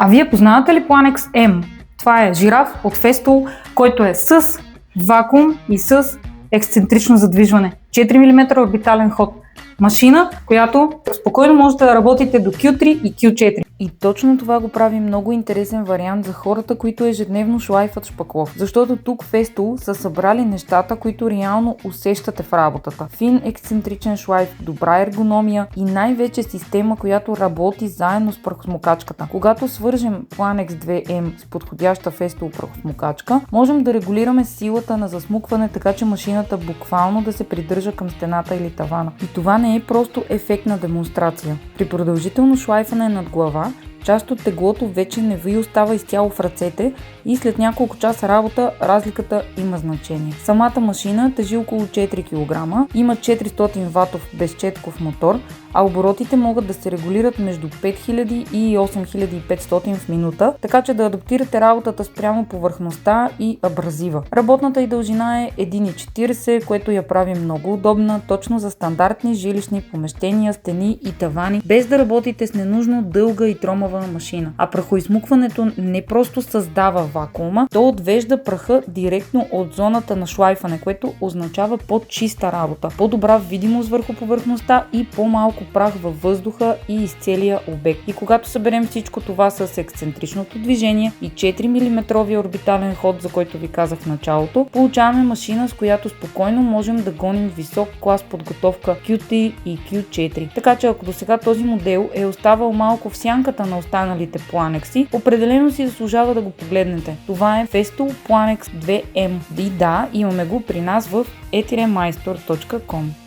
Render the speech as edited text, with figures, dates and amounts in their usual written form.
А вие познавате ли Planex M? Това е жираф от Festool, който е с вакуум и с ексцентрично задвижване. 4 мм орбитален ход. Машина, която спокойно можете да работите до Q3 и Q4. И точно това го прави много интересен вариант за хората, които ежедневно шлайфат шпаклов. Защото тук в Festool са събрали нещата, които реално усещате в работата. Фин ексцентричен шлайф, добра ергономия и най-вече система, която работи заедно с прахосмокачката. Когато свържем Planex 2M с подходяща Festool прахосмокачка, можем да регулираме силата на засмукване, така че машината буквално да се придържа към стената или тавана. И това не е просто ефектна демонстрация. При продължително шлайфане над глава, част от теглото вече не ви остава изцяло в ръцете и след няколко часа работа разликата има значение. Самата машина тежи около 4 кг, има 400 ватов безчетков мотор, а оборотите могат да се регулират между 5000 и 8500 в минута, така че да адаптирате работата спрямо повърхността и абразива. Работната й дължина е 1,40, което я прави много удобна точно за стандартни жилищни помещения, стени и тавани, без да работите с ненужно дълга и тромава машина. А прахоизмукването не просто създава вакуума, то отвежда праха директно от зоната на шлайфане, което означава по-чиста работа, по-добра видимост върху повърхността и по-малко прах във въздуха и из целия обект. И когато съберем всичко това с ексцентричното движение и 4 мм орбитален ход, за който ви казах в началото, получаваме машина, с която спокойно можем да гоним висок клас подготовка Q3 и Q4. Така че ако до сега този модел е оставал малко в сянката на останалите Planex, определено си заслужава да го погледнете. Това е Festool Planex 2M. И да, имаме го при нас в etiremeister.com.